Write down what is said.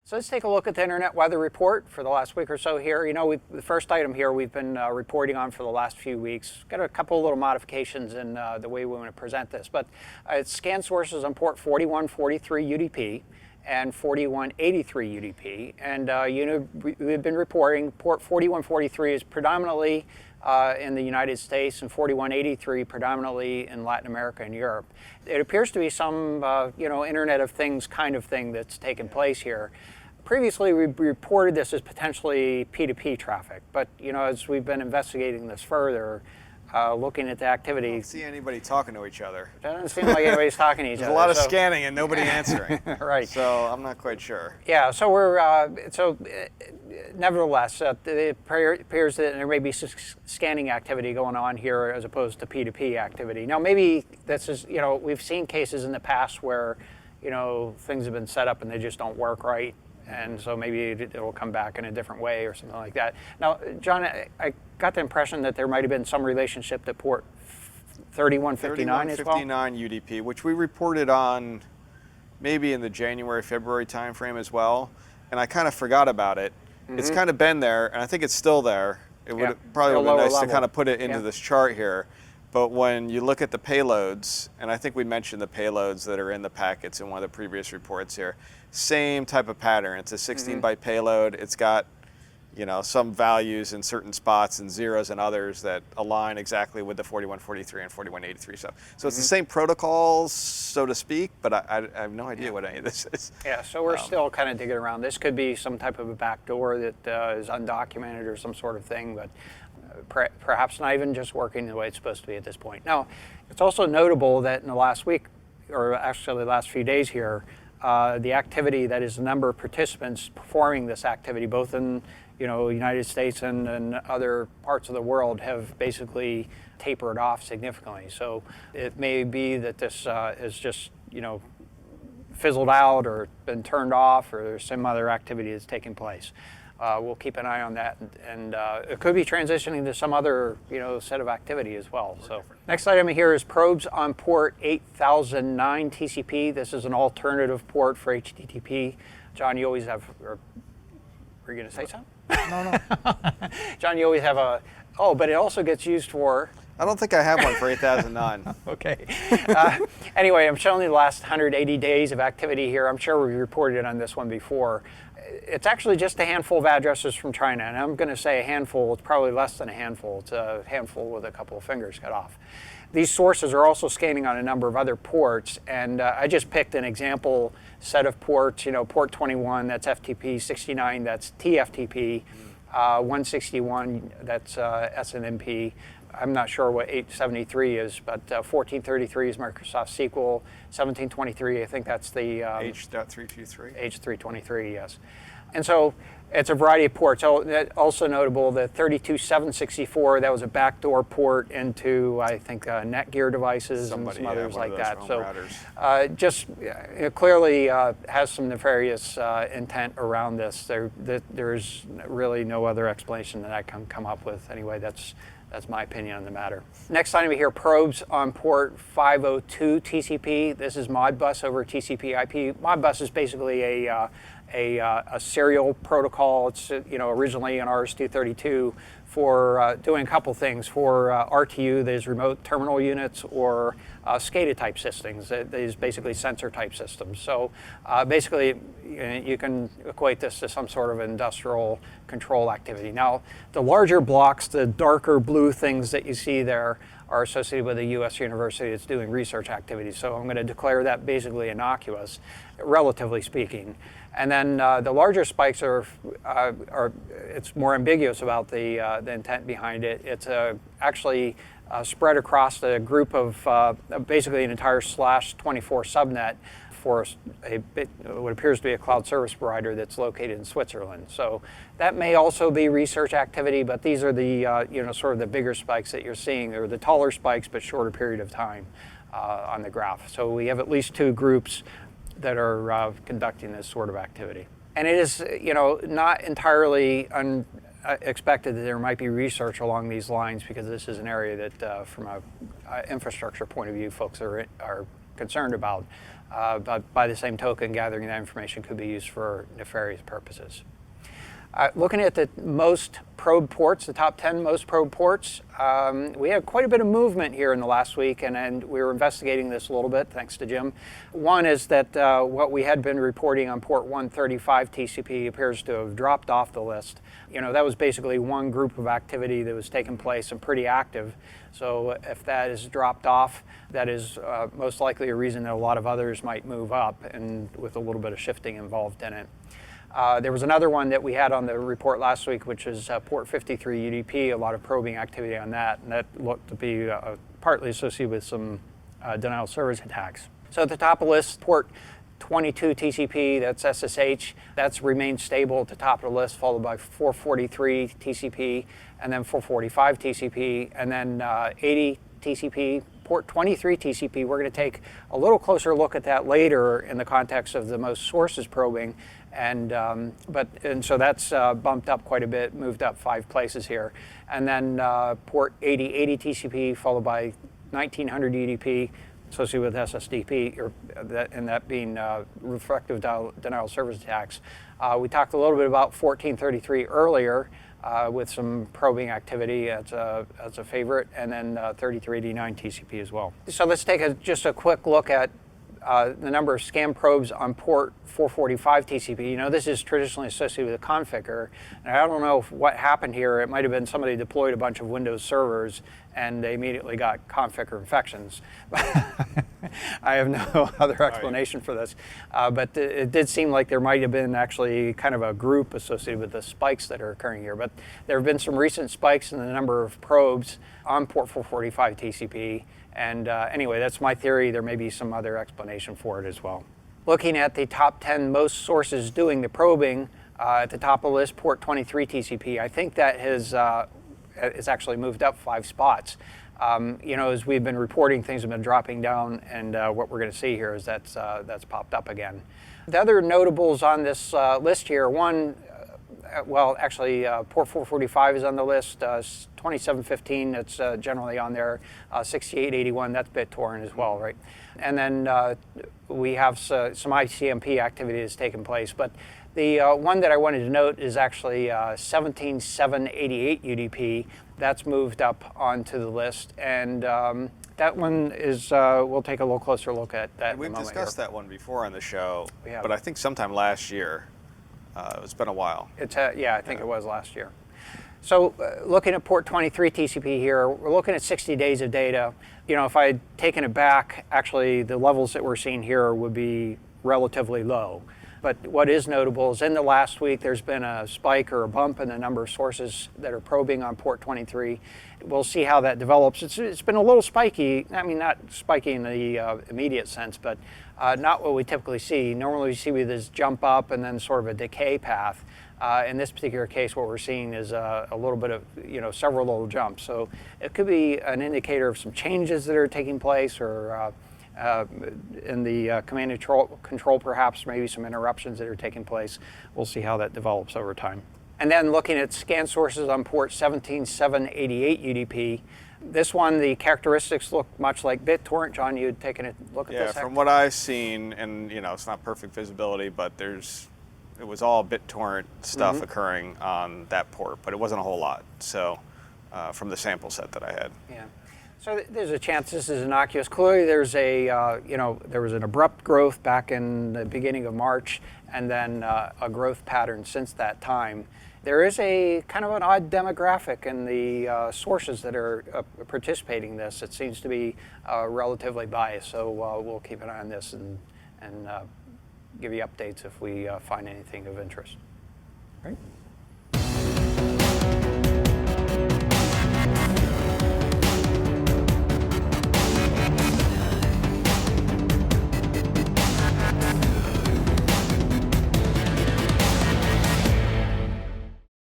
So let's take a look at the Internet Weather Report for the last week or so here. The first item here we've been reporting on for the last few weeks. Got a couple of little modifications in the way we want to present this, but it's scan sources on port 4143 UDP and 4183 UDP. And we've been reporting port 4143 is predominantly in the United States and 4183 predominantly in Latin America and Europe. It appears to be some Internet of Things kind of thing that's taken place here. Previously, we reported this as potentially P2P traffic, but as we've been investigating this further, looking at the activity, I don't see anybody talking to each other. It doesn't seem like anybody's talking to each other. There's a lot of scanning and nobody answering. Right. So I'm not quite sure. Yeah. So nevertheless, it appears that there may be some scanning activity going on here as opposed to P2P activity. Now, maybe this is we've seen cases in the past where things have been set up and they just don't work right. And so maybe it'll come back in a different way or something like that. Now, John, I got the impression that there might have been some relationship to port 3159 as well? 3159 UDP, which we reported on maybe in the January, February timeframe as well. And I kind of forgot about it. Mm-hmm. It's kind of been there, and I think it's still there. It would probably would have been nice to kind of put it into this chart here. But when you look at the payloads, and I think we mentioned the payloads that are in the packets in one of the previous reports here, same type of pattern. It's a 16-byte payload. It's got, some values in certain spots and zeros and others that align exactly with the 4143 and 4183 stuff. So it's the same protocols, so to speak, but I have no idea what any of this is. Yeah, so we're still kind of digging around. This could be some type of a backdoor that is undocumented or some sort of thing, but perhaps not even just working the way it's supposed to be at this point. Now, it's also notable that in the last week, or actually the last few days here, the activity, that is the number of participants performing this activity, both in United States and other parts of the world, have basically tapered off significantly. So it may be that this is just fizzled out or been turned off, or there's some other activity that's taking place. We'll keep an eye on that, and it could be transitioning to some other set of activity as well. So next item here is probes on port 8009 TCP. This is an alternative port for HTTP. John, you always have, or were you going to say something? No. John, you always have but it also gets used for... I don't think I have one for 8009. Okay. Anyway, I'm showing you the last 180 days of activity here. I'm sure we reported on this one before. It's actually just a handful of addresses from China, and I'm going to say a handful. It's probably less than a handful. It's a handful with a couple of fingers cut off. These sources are also scanning on a number of other ports, and I just picked an example set of ports. Port 21, that's FTP. 69, that's TFTP. 161, that's SNMP. I'm not sure what 873 is, but 1433 is Microsoft SQL. 1723, I think that's the... H.323. H323, yes. And so it's a variety of ports. Also notable, the 32764, that was a backdoor port into, I think, Netgear devices and some others like that. So just clearly has some nefarious intent around this. There's really no other explanation that I can come up with. Anyway, that's my opinion on the matter. Next item here, probes on port 502 TCP. This is Modbus over TCP/IP. Modbus is basically a serial protocol. It's originally an RS-232 for doing a couple things for RTU, these remote terminal units, or SCADA type systems, these basically sensor type systems. So basically you can equate this to some sort of industrial control activity. Now the larger blocks, the darker blue things that you see there, are associated with a U.S. university that's doing research activities. So I'm going to declare that basically innocuous, relatively speaking. And then the larger spikes are it's more ambiguous about the intent behind it. It's actually spread across a group of basically an entire /24 subnet for what appears to be a cloud service provider that's located in Switzerland. So that may also be research activity, but these are the sort of the bigger spikes that you're seeing. They're the taller spikes, but shorter period of time on the graph. So we have at least two groups that are conducting this sort of activity. And it is, not entirely expected that there might be research along these lines because this is an area that, from a infrastructure point of view, folks are concerned about. But by the same token, gathering that information could be used for nefarious purposes. Looking at the most probe ports, the top 10 most probe ports, we had quite a bit of movement here in the last week, and we were investigating this a little bit, thanks to Jim. One is that what we had been reporting on port 135 TCP appears to have dropped off the list. That was basically one group of activity that was taking place and pretty active. So if that is dropped off, that is most likely a reason that a lot of others might move up, and with a little bit of shifting involved in it. There was another one that we had on the report last week, which is port 53 UDP, a lot of probing activity on that, and that looked to be partly associated with some denial of service attacks. So at the top of the list, port 22 TCP, that's SSH, that's remained stable at the top of the list, followed by 443 TCP, and then 445 TCP, and then 80 TCP, port 23 TCP. We're going to take a little closer look at that later in the context of the most sources probing. And so that's bumped up quite a bit, moved up 5 places here. And then port 80 TCP, followed by 1900 UDP, associated with SSDP, and that being reflective denial of service attacks. We talked a little bit about 1433 earlier with some probing activity as a favorite, and then 3389 TCP as well. So let's take just a quick look at the number of scan probes on port 445 TCP. This is traditionally associated with a configure. And I don't know what happened here. It might have been somebody deployed a bunch of Windows servers and they immediately got configure infections. I have no other explanation for this. But it did seem like there might have been actually kind of a group associated with the spikes that are occurring here. But there have been some recent spikes in the number of probes on port 445 TCP. And anyway, that's my theory. There may be some other explanation for it as well. Looking at the top 10 most sources doing the probing, at the top of the list, port 23 TCP. I think that has actually moved up 5 spots. As we've been reporting, things have been dropping down, and what we're going to see here is that's popped up again. The other notables on this list here, one, port 445 is on the list. 2715, that's generally on there. 6881, that's BitTorrent as well, right? And then we have some ICMP activity that's taken place. But the one that I wanted to note is actually 17788 UDP. That's moved up onto the list. And that one is, we'll take a little closer look at that. We've discussed that one before on the show, Yeah. But I think sometime last year. It's been a while. I think it was last year. So looking at port 23 TCP here, we're looking at 60 days of data. If I had taken it back, actually the levels that we're seeing here would be relatively low. But what is notable is in the last week, there's been a spike or a bump in the number of sources that are probing on port 23. We'll see how that develops. It's been a little spiky. I mean, not spiky in the immediate sense, but not what we typically see. Normally we see this jump up and then sort of a decay path. In this particular case, what we're seeing is a little bit of, several little jumps. So it could be an indicator of some changes that are taking place, or in the command and control, perhaps maybe some interruptions that are taking place. We'll see how that develops over time. And then looking at scan sources on port 17788 UDP, this one, the characteristics look much like BitTorrent. John, you had taken a look at this? Yeah, from what I've seen, and it's not perfect visibility, but it was all BitTorrent stuff occurring on that port, but it wasn't a whole lot. So from the sample set that I had. Yeah. So there's a chance this is innocuous. Clearly, there's there was an abrupt growth back in the beginning of March, and then a growth pattern since that time. There is a kind of an odd demographic in the sources that are participating in this. It seems to be relatively biased. So we'll keep an eye on this and give you updates if we find anything of interest. Right.